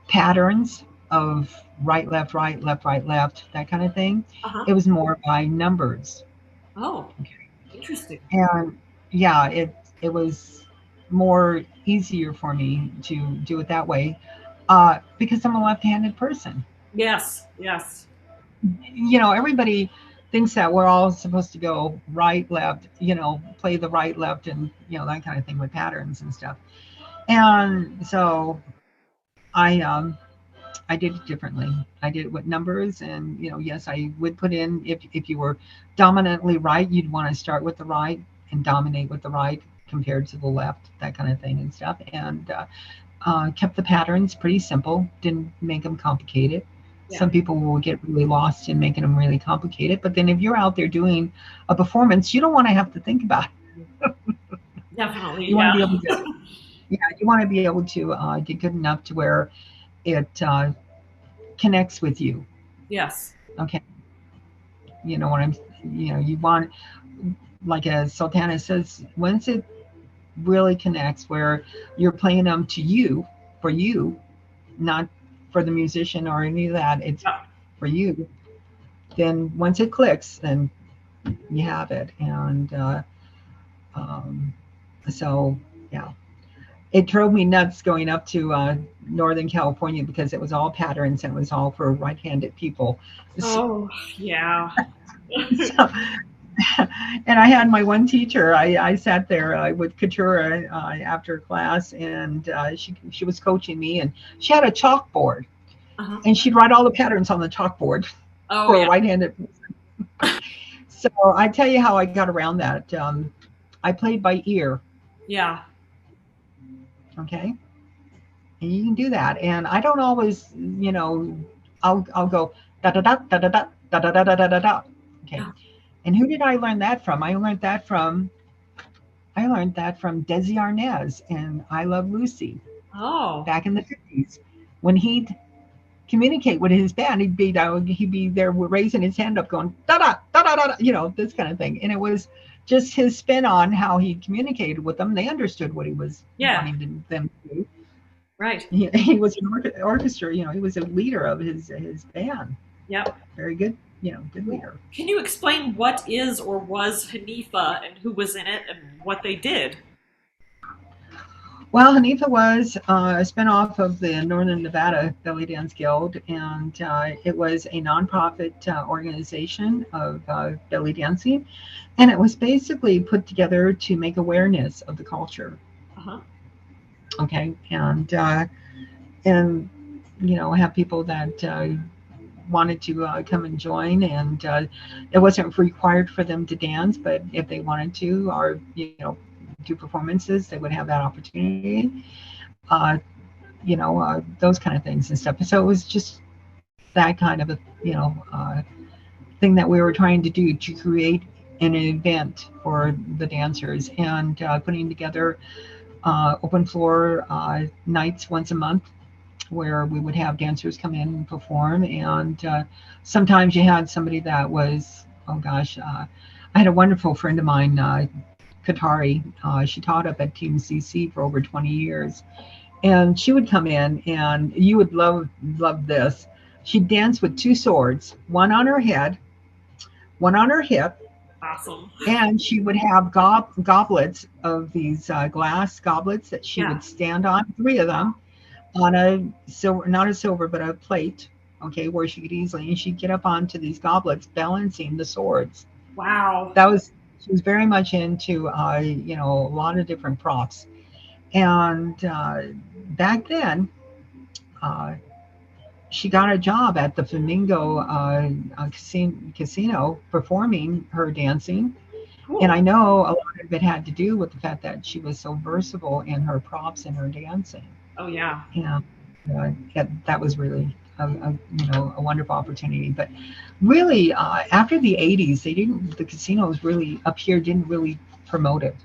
patterns of right, left, that kind of thing. Uh-huh. It was more by numbers. Oh, Okay. interesting. And yeah, it was more easier for me to do it that way because I'm a left-handed person. Yes. Yes. Everybody thinks that we're all supposed to go right, left, play the right, left, and that kind of thing with patterns and stuff. And so I did it differently. I did it with numbers, and yes, I would put in, if you were dominantly right, you'd want to start with the right and dominate with the right compared to the left, that kind of thing and stuff. And kept the patterns pretty simple, didn't make them complicated. Yeah. Some people will get really lost in making them really complicated, but then if you're out there doing a performance, you don't want to have to think about it. Definitely. You want to Yeah. be able to, yeah, you want to be able to get good enough to where it connects with you. Yes. Okay, you know what I'm. You want, like as Sultana says, once it really connects, where you're playing them to you, for you, not for the musician or any of that. It's Yeah. for you. Then once it clicks, then you have it. And um, so, yeah, it drove me nuts going up to Northern California because it was all patterns and it was all for right-handed people. So, Oh, yeah. so, and I had my one teacher. I sat there with Katura after class, and she was coaching me, and she had a chalkboard, Uh-huh. and she'd write all the patterns on the chalkboard Oh, for a yeah. right-handed. So I tell you how I got around that. I played by ear, Yeah. okay, and you can do that. And I don't always, I'll go da da da da da da da da da da da da da. Okay. Oh. And who did I learn that from? I learned that from Desi Arnaz and I Love Lucy Oh. back in the 50s. When he'd communicate with his band, he'd be there raising his hand up, going da da da da da, this kind of thing. And it was just his spin on how he communicated with them. They understood what he was Yeah. wanting them to do. Right. He was an orchestra. He was a leader of his band. Yep. Very good, good leader. Can you explain what is or was Hanifa and who was in it and what they did? Well, Hanifa was a spinoff of the Northern Nevada Bellydance Guild, and it was a nonprofit organization of belly dancing, and it was basically put together to make awareness of the culture. Uh-huh. Okay, and have people that wanted to come and join, and it wasn't required for them to dance, but if they wanted to, or do performances, they would have that opportunity. Those kind of things and stuff. So it was just that kind of a thing that we were trying to do, to create an event for the dancers, and putting together open floor nights once a month, where we would have dancers come in and perform. And sometimes you had somebody that was, oh gosh, I had a wonderful friend of mine, Katari. She taught up at Team CC for over 20 years. And she would come in, and you would love this. She'd dance with two swords, one on her head, one on her hip. Awesome. And she would have goblets of these glass goblets that she would stand on, three of them, on a silver, not a silver, but a plate, okay, where she could easily, and she'd get up onto these goblets balancing the swords. Wow. She was very much into, a lot of different props. And back then, she got a job at the Flamingo casino performing her dancing. Cool. And I know a lot of it had to do with the fact that she was so versatile in her props and her dancing. Oh, yeah. Yeah, that was really a wonderful opportunity. But really, after the 80s, the casinos really up here didn't really promote it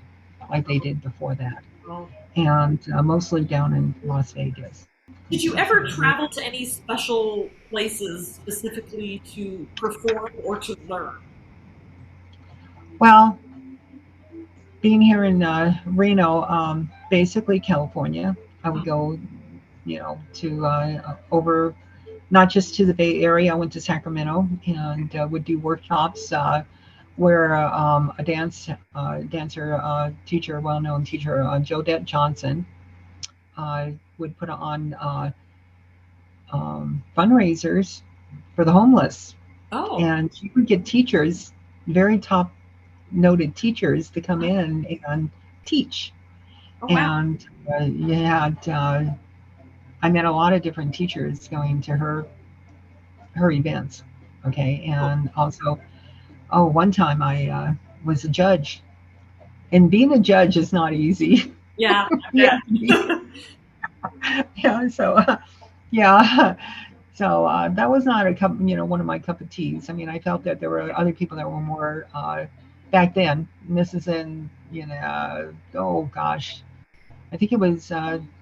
like they did before that. Oh. And mostly down in Las Vegas. Did you ever travel to any special places specifically to perform or to learn? Well, being here in Reno, basically California, I would go, to over, not just to the Bay Area. I went to Sacramento and would do workshops where a teacher, well-known teacher, Jodette Johnson, would put on fundraisers for the homeless. Oh. And she would get teachers, very top noted teachers, to come in and teach. Oh, wow. And you had I met a lot of different teachers going to her events. Okay, and also, oh, one time I was a judge, and being a judge is not easy. Yeah, Yeah, I yeah. So yeah, so that was not a cup, one of my cup of teas. I mean, I felt that there were other people that were more back then. And this is in, oh gosh, I think it was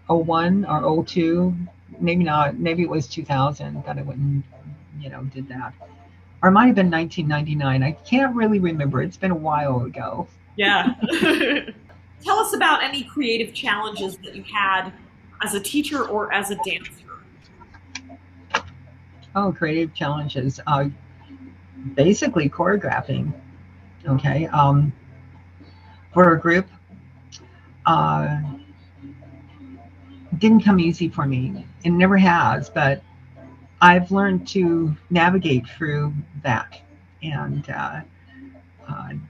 '01 or '02, maybe not, maybe it was 2000 that I went and, did that. Or it might have been 1999. I can't really remember. It's been a while ago. bet. Yeah. Tell us about any creative challenges that you had as a teacher or as a dancer. Oh, creative challenges. Basically choreographing. Okay. For a group, uh, didn't come easy for me. It never has, but I've learned to navigate through that. And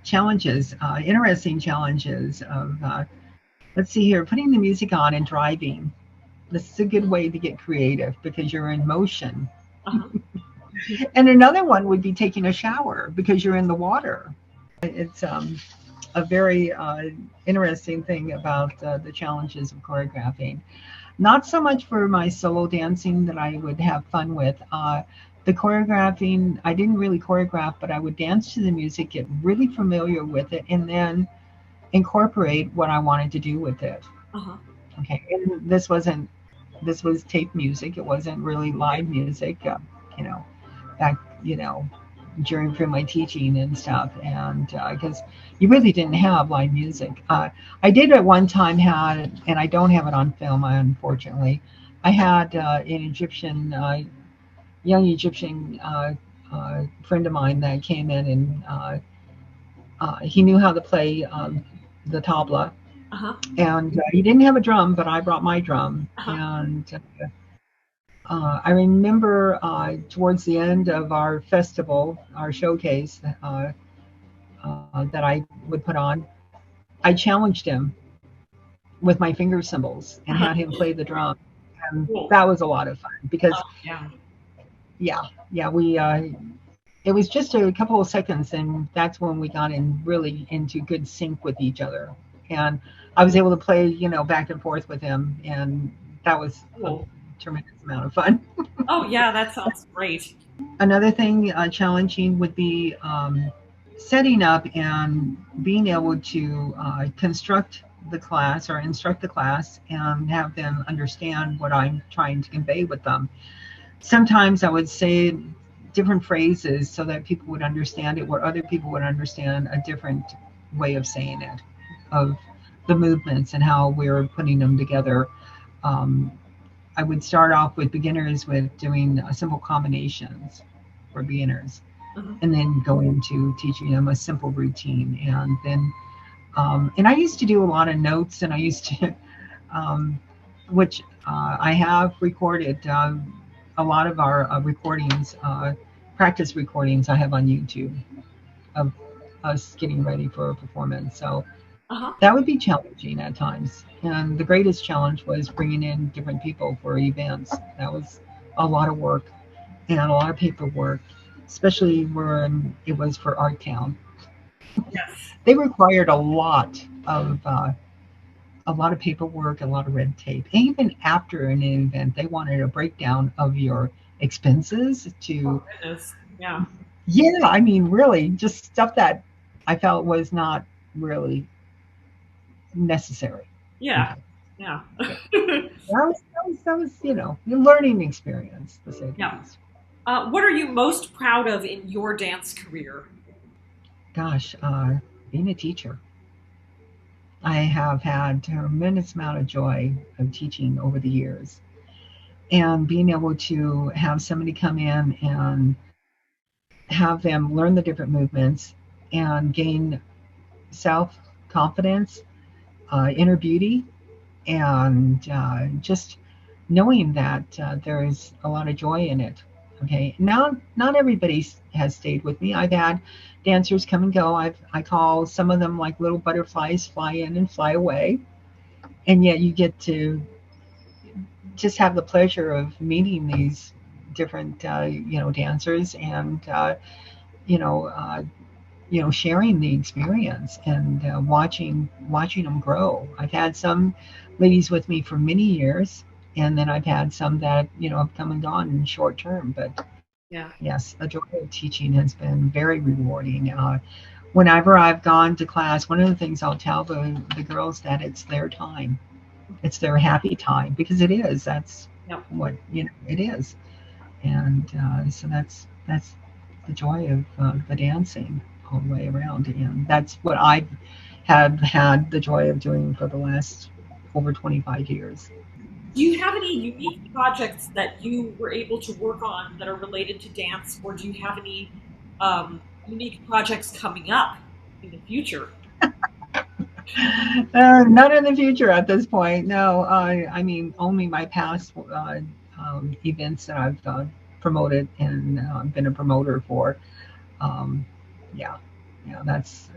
challenges, interesting challenges of, let's see here, putting the music on and driving. This is a good way to get creative because you're in motion. Uh-huh. And another one would be taking a shower because you're in the water. It's a very interesting thing about the challenges of choreographing. Not so much for my solo dancing that I would have fun with. The choreographing, I didn't really choreograph, but I would dance to the music, get really familiar with it, and then incorporate what I wanted to do with it. Uh-huh. Okay, and this was tape music. It wasn't really live music. You know, back, during through my teaching and stuff, and because you really didn't have live music. I did at one time had, and I don't have it on film, unfortunately. I had an Egyptian, young Egyptian friend of mine that came in, and he knew how to play the tabla, Uh-huh. and he didn't have a drum, but I brought my drum, Uh-huh. and I remember towards the end of our festival, our showcase that I would put on, I challenged him with my finger cymbals and Uh-huh. had him play the drum. And Cool. that was a lot of fun because, Yeah. yeah, we, it was just a couple of seconds, and that's when we got in really into good sync with each other. And I was able to play, back and forth with him, and that was a Cool. tremendous amount of fun. Oh, yeah, that sounds great. Another thing challenging would be setting up and being able to construct the class or instruct the class and have them understand what I'm trying to convey with them. Sometimes I would say different phrases so that people would understand it, where other people would understand a different way of saying it, of the movements and how we're putting them together. Um, I would start off with beginners with doing simple combinations for beginners, Uh-huh. and then go into teaching them a simple routine. And then, and I used to do a lot of notes, and I used to, which I have recorded a lot of our recordings, practice recordings I have on YouTube of us getting ready for a performance. So Uh-huh. that would be challenging at times. And the greatest challenge was bringing in different people for events. That was a lot of work and a lot of paperwork, especially when it was for Art Town. Yes. They required a lot of paperwork, a lot of red tape. And even after an event, they wanted a breakdown of your expenses Oh, to, goodness. Yeah. yeah, I mean, really, just stuff that I felt was not really necessary. Yeah. Okay. Yeah. That was, a learning experience, to say the Yeah. least. What are you most proud of in your dance career? Gosh, being a teacher. I have had a tremendous amount of joy of teaching over the years. And being able to have somebody come in and have them learn the different movements and gain self confidence, inner beauty, and just knowing that there is a lot of joy in it. Okay, now not everybody has stayed with me. I've had dancers come and go. I call some of them like little butterflies, fly in and fly away, and yet you get to just have the pleasure of meeting these different, dancers, and you know, uh, sharing the experience, and watching them grow. I've had some ladies with me for many years, and then I've had some that have come and gone in short term. But Yeah. yes, the joy of teaching has been very rewarding. Whenever I've gone to class, one of the things I'll tell the girls that it's their time, it's their happy time, because it is. That's Yep. what it is, and so that's the joy of the dancing all the way around, and that's what I have had the joy of doing for the last over 25 years. Do you have any unique projects that you were able to work on that are related to dance, or do you have any unique projects coming up in the future? Not in the future at this point. No, I mean only my past events that I've promoted and been a promoter for. Um, yeah, yeah, that's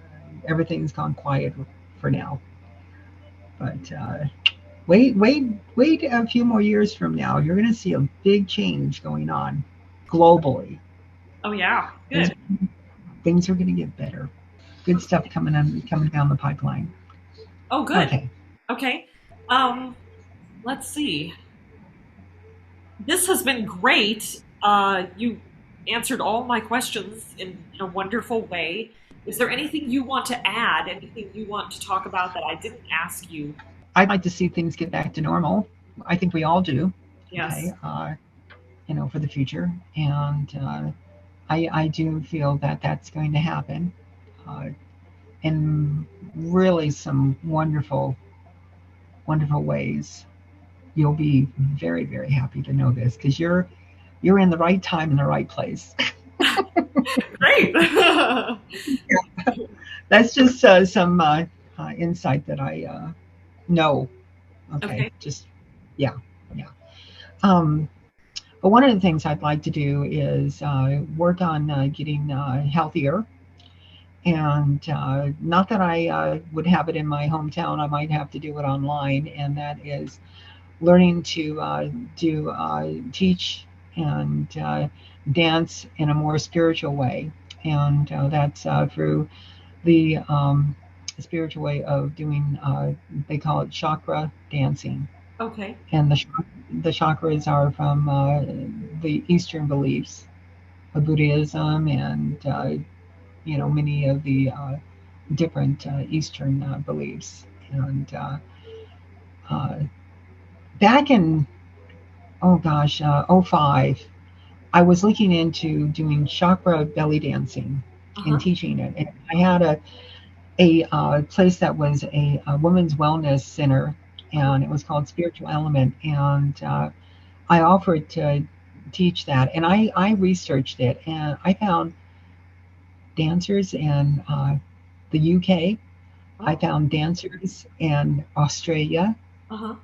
everything's gone quiet for now. But wait a few more years from now, you're going to see a big change going on globally. Oh yeah, Things, good. things are going to get better. Good stuff coming down the pipeline. Oh good. Okay. Okay. Um, let's see. This has been great. You answered all my questions in a wonderful way. Is there anything you want to add? Anything you want to talk about that I didn't ask you? I'd like to see things get back to normal. I think we all do. Okay. Yes. For the future, and I do feel that that's going to happen, uh, in really some wonderful ways. You'll be very, very happy to know this, because you're in the right time in the right place. Great. That's just some insight that I know. Okay, Okay. just yeah, yeah. Um, but one of the things I'd like to do is work on getting healthier, and not that I would have it in my hometown. I might have to do it online, and that is learning to do teach and dance in a more spiritual way, and that's through the spiritual way of doing. They call it chakra dancing, Okay. and the chakras are from the Eastern beliefs of Buddhism, and many of the different Eastern beliefs. And uh, back in oh gosh, '05, I was looking into doing chakra belly dancing and Uh-huh. teaching it. And I had a place that was a women's wellness center, Uh-huh. and it was called Spiritual Element. And I offered to teach that. And I researched it, and I found dancers in the UK. I Oh. found dancers in Australia Uh-huh.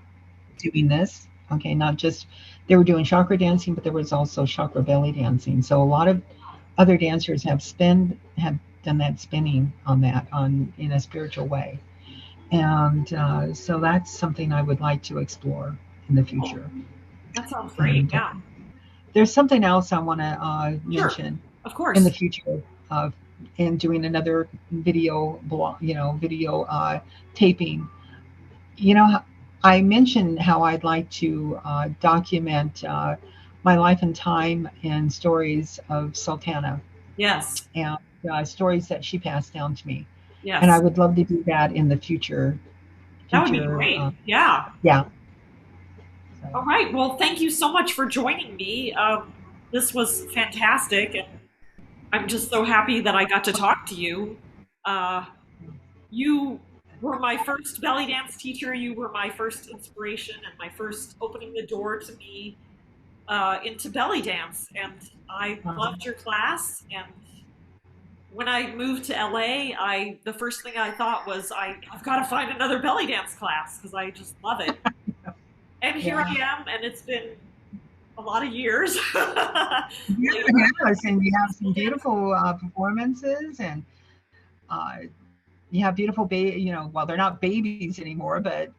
doing this. Okay, not just they were doing chakra dancing, but there was also chakra belly dancing. So a lot of other dancers have done that spinning on that on in a spiritual way, and so that's something I would like to explore in the future. That sounds great. And Yeah. there's something else I want to Sure. mention Of in the course. future of in doing another video blog, video taping. You know, I mentioned how I'd like to document my life and time and stories of Sultana, Yes. and stories that she passed down to me. And I Yes. would love to do that in the future. That would be Future, great. Yeah. yeah. So, All right. Well, thank you so much for joining me. This was fantastic, and I'm just so happy that I got to talk to you. Uh, you were my first belly dance teacher. You were my first inspiration and my first opening the door to me into belly dance. And I um, loved your class. And when I moved to LA, the first thing I thought was I've got to find another belly dance class because I just love it. And here I yeah, am, and it's been a lot of years yeah, later. it has, and you have some beautiful performances, and you have beautiful well, they're not babies anymore, but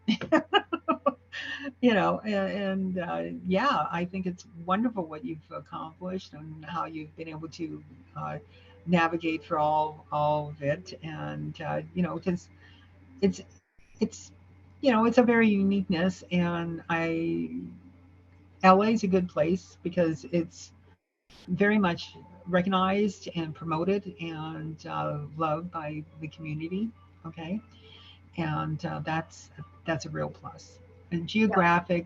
Yeah, I think it's wonderful what you've accomplished and how you've been able to uh, navigate through all of it. And because it's it's it's a very uniqueness, and I LA is a good place because it's very much recognized and promoted and loved by the community. Okay, and that's a real plus. And Yeah. geographic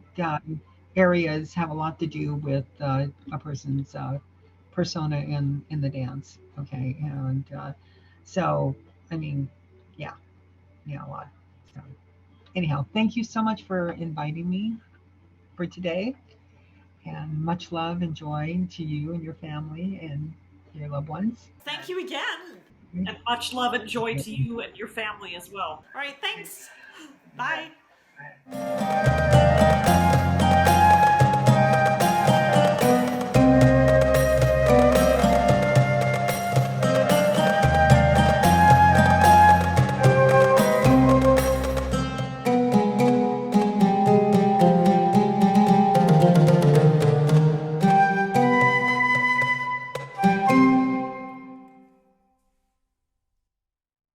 areas have a lot to do with a person's persona in the dance. Okay, and so I mean, yeah, yeah, a lot. So anyhow, thank you so much for inviting me for today, and much love and joy to you and your family and your loved ones. Thank you again. And much love and joy to you and your family as well. All right, thanks. Bye.